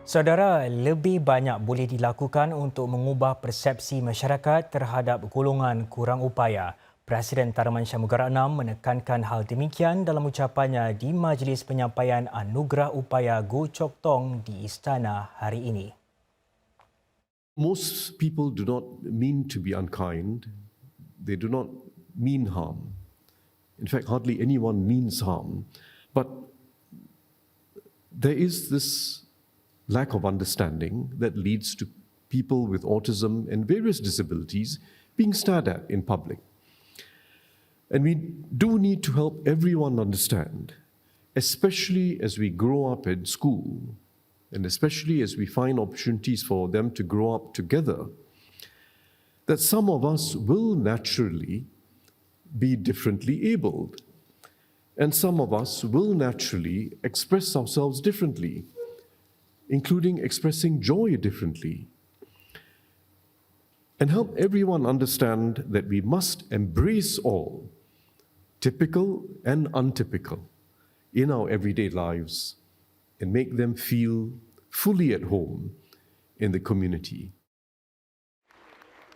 Saudara, lebih banyak boleh dilakukan untuk mengubah persepsi masyarakat terhadap golongan kurang upaya. Presiden Tharman Shanmugaratnam menekankan hal demikian dalam ucapannya di Majlis Penyampaian Anugerah Upaya Go Chok Tong di Istana hari ini. Most people do not mean to be unkind. They do not mean harm. In fact, hardly anyone means harm. But there is this lack of understanding that leads to people with autism and various disabilities being stared at in public. And we do need to help everyone understand, especially as we grow up in school, and especially as we find opportunities for them to grow up together, that some of us will naturally be differently abled, and some of us will naturally express ourselves differently, including expressing joy differently, and help everyone understand that we must embrace all, typical and untypical, in our everyday lives and make them feel fully at home in the community.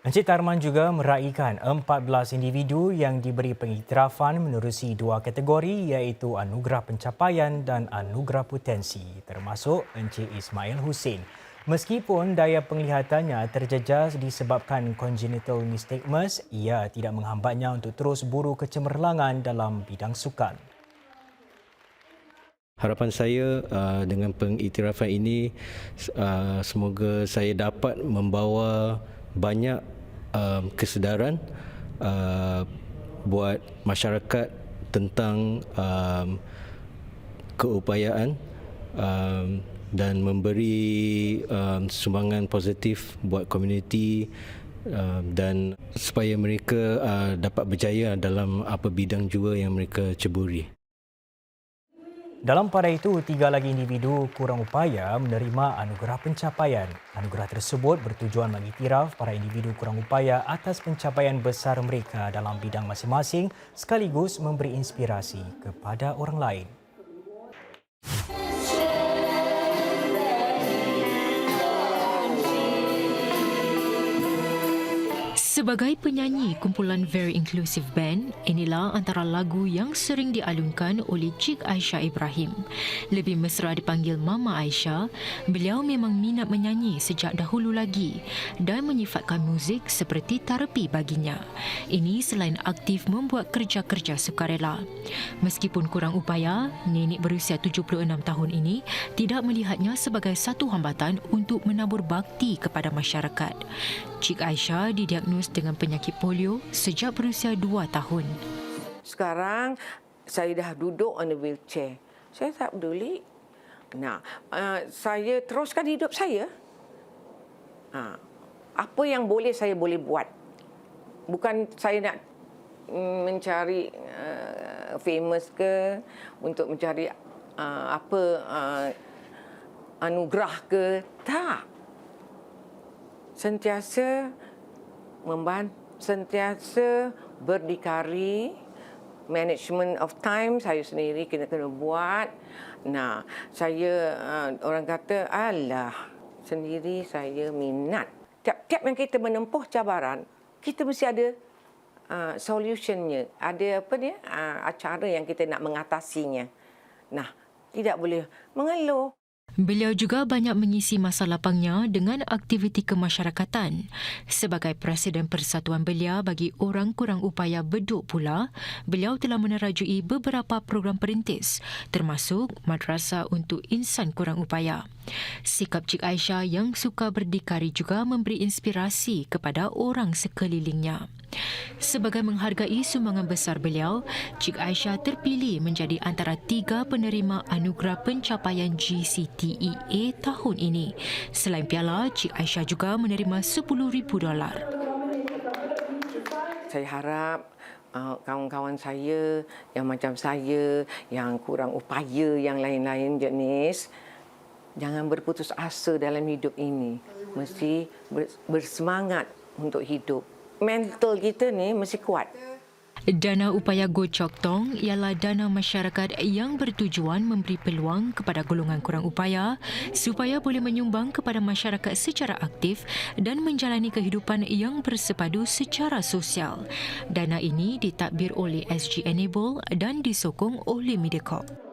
Encik Tharman juga meraihkan 14 individu yang diberi pengiktirafan menerusi dua kategori iaitu Anugerah Pencapaian dan Anugerah Potensi, termasuk Encik Ismail Hussein. Meskipun daya penglihatannya terjejas disebabkan congenital nystagmus, ia tidak menghambatnya untuk terus buru kecemerlangan dalam bidang sukan. Harapan saya dengan pengiktirafan ini semoga saya dapat membawa banyak kesedaran buat masyarakat tentang keupayaan dan memberi sumbangan positif buat komuniti dan supaya mereka dapat berjaya dalam apa bidang jua yang mereka ceburi. Dalam pada itu, 3 lagi individu kurang upaya menerima anugerah pencapaian. Anugerah tersebut bertujuan mengiktiraf para individu kurang upaya atas pencapaian besar mereka dalam bidang masing-masing sekaligus memberi inspirasi kepada orang lain. Sebagai penyanyi kumpulan Very Inclusive Band, inilah antara lagu yang sering dialunkan oleh Cik Aisyah Ibrahim. Lebih mesra dipanggil Mama Aisyah, beliau memang minat menyanyi sejak dahulu lagi dan menyifatkan muzik seperti terapi baginya. Ini selain aktif membuat kerja-kerja sukarela. Meskipun kurang upaya, nenek berusia 76 tahun ini tidak melihatnya sebagai satu hambatan untuk menabur bakti kepada masyarakat. Cik Aisyah didiagnos dengan penyakit polio sejak berusia 2 tahun. Sekarang saya dah duduk on the wheelchair. Saya tak peduli. Saya teruskan hidup saya. Apa yang boleh saya boleh buat. Bukan saya nak mencari famous ke, untuk mencari anugerah ke. Tak. Sentiasa berdikari, management of time saya sendiri kena buat. Orang kata, alah, sendiri saya minat. Tiap-tiap yang kita menempuh cabaran, kita mesti ada solutionnya. Ada acara yang kita nak mengatasinya. Tidak boleh mengeluh. Beliau juga banyak mengisi masa lapangnya dengan aktiviti kemasyarakatan. Sebagai Presiden Persatuan Belia bagi Orang Kurang Upaya Bedok pula, beliau telah menerajui beberapa program perintis, termasuk Madrasah untuk Insan Kurang Upaya. Sikap Cik Aisyah yang suka berdikari juga memberi inspirasi kepada orang sekelilingnya. Sebagai menghargai sumbangan besar beliau, Cik Aisyah terpilih menjadi antara 3 penerima Anugerah Pencapaian GCTEA tahun ini. Selain piala, Cik Aisyah juga menerima $10,000. Saya harap kawan-kawan saya yang macam saya, yang kurang upaya, yang lain-lain jenis, jangan berputus asa dalam hidup ini. Mesti bersemangat untuk hidup. Mental kita ni mesti kuat. Dana upaya Go Chok Tong ialah dana masyarakat yang bertujuan memberi peluang kepada golongan kurang upaya supaya boleh menyumbang kepada masyarakat secara aktif dan menjalani kehidupan yang bersepadu secara sosial. Dana ini ditadbir oleh SG Enable dan disokong oleh Mediacorp.